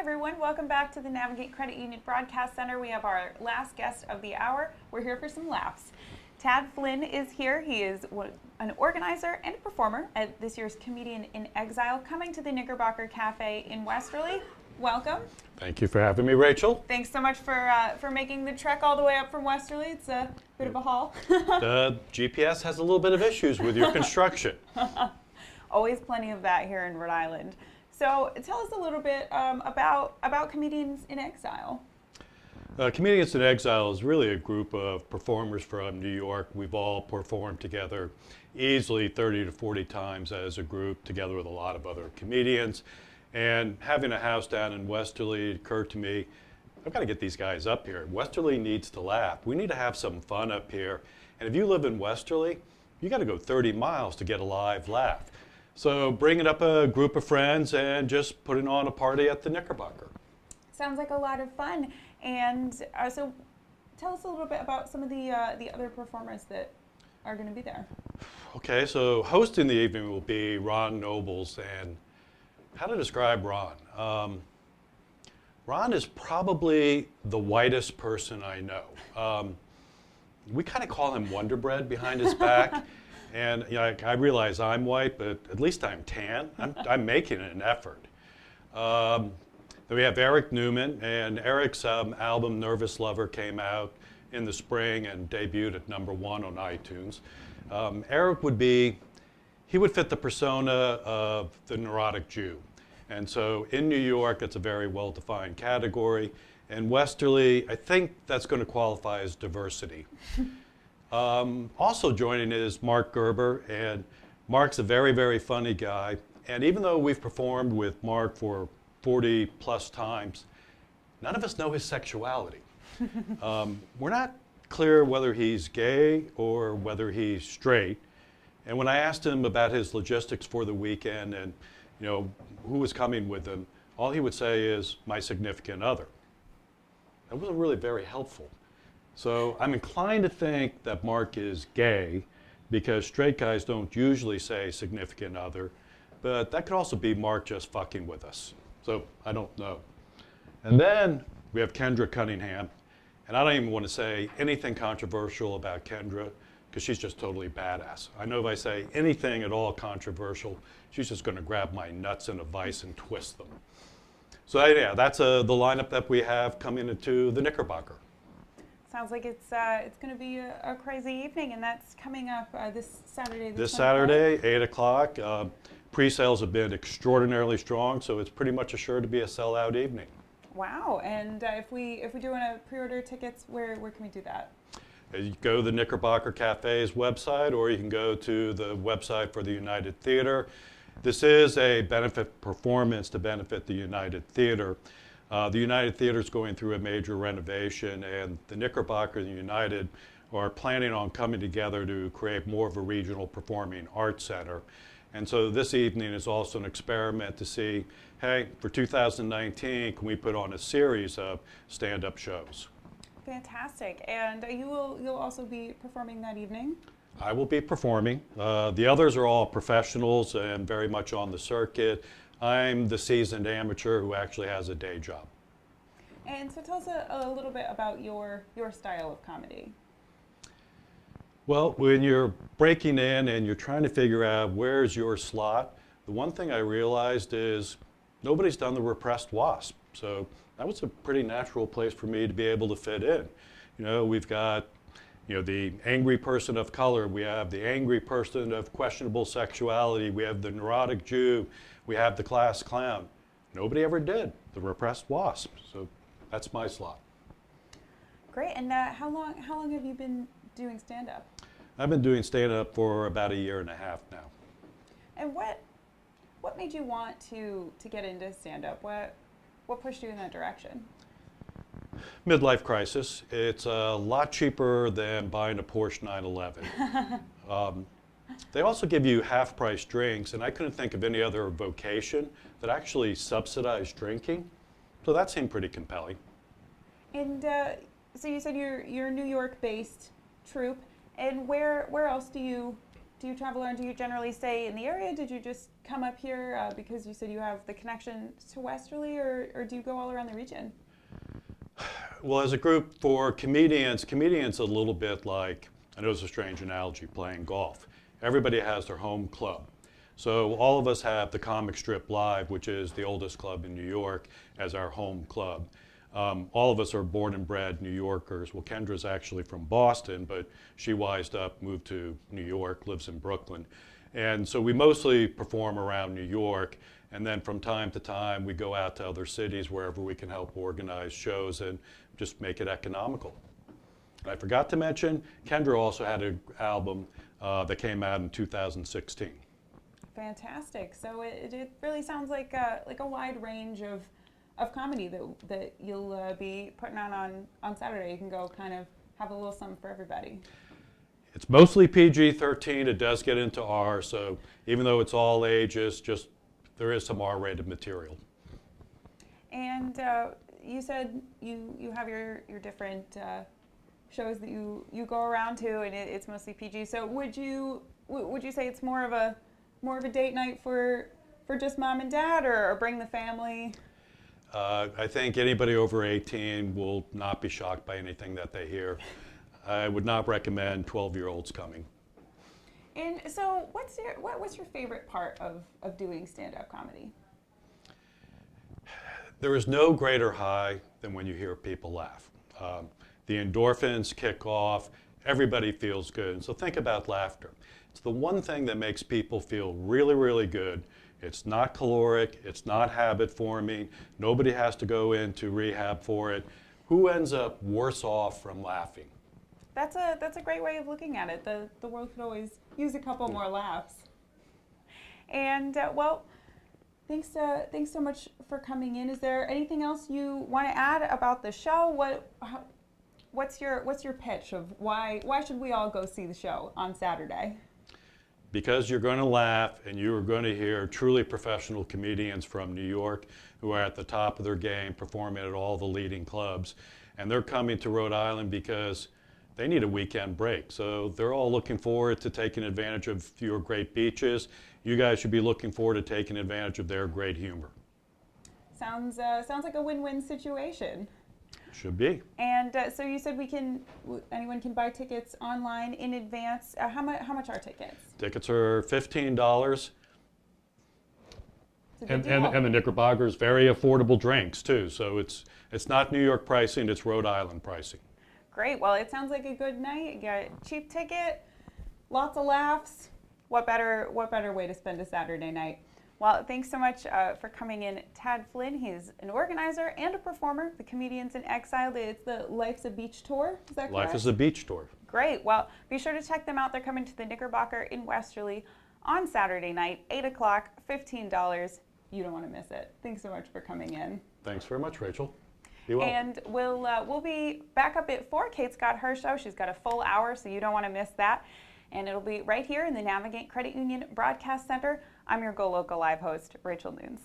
everyone, welcome back to the Navigate Credit Union Broadcast Center. We have our last guest of the hour. We're here for some laughs. Tad Flynn is here. He is an organizer and a performer at this year's Comedian in Exile, coming to the Knickerbocker Cafe in Westerly. Welcome. Thank you for having me, Rachel. Thanks so much for making the trek all the way up from Westerly. It's a bit of a haul. The GPS has a little bit of issues with your construction. Always plenty of that here in Rhode Island. So tell us a little bit about Comedians in Exile. Comedians in Exile is really a group of performers from New York. We've all performed together easily 30 to 40 times as a group, together with a lot of other comedians. And having a house down in Westerly, it occurred to me, I've got to get these guys up here. Westerly needs to laugh. We need to have some fun up here. And if you live in Westerly, you got to go 30 miles to get a live laugh. So bringing up a group of friends and just putting on a party at the Knickerbocker. Sounds like a lot of fun. And so tell us a little bit about some of the other performers that are going to be there. Okay, so hosting the evening will be Ron Nobles. And how to describe Ron? Ron is probably the whitest person I know. We kind of call him Wonder Bread behind his back. And you know, I realize I'm white, but at least I'm tan. I'm making an effort. Then we have Eric Newman, and Eric's album Nervous Lover came out in the spring and debuted at #1 on iTunes. Eric would fit the persona of the neurotic Jew. And so in New York, it's a very well-defined category. And Westerly, I think that's going to qualify as diversity. Also joining is Mark Gerber, and Mark's a very, very funny guy. And even though we've performed with Mark for 40 plus times, none of us know his sexuality. We're not clear whether he's gay or whether he's straight. And when I asked him about his logistics for the weekend and you know who was coming with him, all he would say is my significant other. That wasn't really very helpful. So I'm inclined to think that Mark is gay because straight guys don't usually say significant other, but that could also be Mark just fucking with us. So I don't know. And then we have Kendra Cunningham, and I don't even want to say anything controversial about Kendra because she's just totally badass. I know if I say anything at all controversial, she's just going to grab my nuts in a vice and twist them. So yeah, that's the lineup that we have coming into the Knickerbocker. Sounds like it's going to be a crazy evening, and that's coming up this Saturday. This Saturday, 8 o'clock. Pre-sales have been extraordinarily strong, so it's pretty much assured to be a sellout evening. Wow! And if we do want to pre-order tickets, where can we do that? You go to the Knickerbocker Cafe's website, or you can go to the website for the United Theater. This is a benefit performance to benefit the United Theater. The United Theater is going through a major renovation, and the Knickerbocker and the United are planning on coming together to create more of a regional performing arts center. And so this evening is also an experiment to see, hey, for 2019, can we put on a series of stand-up shows? Fantastic. And you'll also be performing that evening? I will be performing. The others are all professionals and very much on the circuit. I'm the seasoned amateur who actually has a day job. And so tell us a little bit about your style of comedy. Well, when you're breaking in and you're trying to figure out where's your slot, the one thing I realized is nobody's done the repressed wasp. So that was a pretty natural place for me to be able to fit in. You know, we've got the angry person of color, we have the angry person of questionable sexuality, we have the neurotic Jew, we have the class clown. Nobody ever did the repressed wasp, so that's my slot. Great, and how long have you been doing stand-up? I've been doing stand-up for about 1.5 years now. And what made you want to get into stand-up? What pushed you in that direction? Midlife crisis. It's a lot cheaper than buying a Porsche 911. They also give you half-price drinks, and I couldn't think of any other vocation that actually subsidized drinking. So that seemed pretty compelling. And so you said you're a New York-based troupe, and where else do you you travel around? Do you generally stay in the area? Did you just come up here because you said you have the connection to Westerly, or do you go all around the region? Well, as a group for comedians a little bit like, I know it's a strange analogy, playing golf. Everybody has their home club. So all of us have the Comic Strip Live, which is the oldest club in New York, as our home club. All of us are born and bred New Yorkers. Well, Kendra's actually from Boston, but she wised up, moved to New York, lives in Brooklyn. And so we mostly perform around New York, and then from time to time we go out to other cities wherever we can help organize shows and just make it economical. And I forgot to mention, Kendra also had an album that came out in 2016. Fantastic. So it really sounds like a wide range of comedy that you'll be putting on Saturday. You can go kind of have a little something for everybody. It's mostly PG-13. It does get into R, so even though it's all ages, just there is some R-rated material. And you said you have your different shows that you go around to, and it's mostly PG. So would you say it's more of a date night for just mom and dad, or bring the family? I think anybody over 18 will not be shocked by anything that they hear. I would not recommend 12-year-olds coming. And so what's your favorite part of doing stand-up comedy? There is no greater high than when you hear people laugh. The endorphins kick off, everybody feels good. And so think about laughter. It's the one thing that makes people feel really, really good. It's not caloric, it's not habit forming, nobody has to go into rehab for it. Who ends up worse off from laughing? That's a great way of looking at it. The world could always use a couple more laughs. And well, thanks so much for coming in. Is there anything else you want to add about the show? What's your pitch of why should we all go see the show on Saturday? Because you're going to laugh and you are going to hear truly professional comedians from New York who are at the top of their game, performing at all the leading clubs. And they're coming to Rhode Island because they need a weekend break. So they're all looking forward to taking advantage of your great beaches. You guys should be looking forward to taking advantage of their great humor. Sounds like a win-win situation. Should be. And so you said anyone can buy tickets online in advance. How much are tickets? Tickets are $15. And the Knickerbockers, very affordable drinks too. So it's not New York pricing, it's Rhode Island pricing. Great. Well, it sounds like a good night. You got a cheap ticket, lots of laughs. What better way to spend a Saturday night? Well, thanks so much for coming in, Tad Flynn. He's an organizer and a performer, the Comedians in Exile. It's the Life's a Beach tour, is that correct? Life is a Beach tour. Great. Well, be sure to check them out. They're coming to the Knickerbocker in Westerly on Saturday night, 8 o'clock, $15. You don't want to miss it. Thanks so much for coming in. Thanks very much, Rachel. Be well. And we'll be back up at 4. Kate's got her show. She's got a full hour, so you don't want to miss that. And it'll be right here in the Navigate Credit Union Broadcast Center. I'm your GoLocal Live host, Rachel Nunes.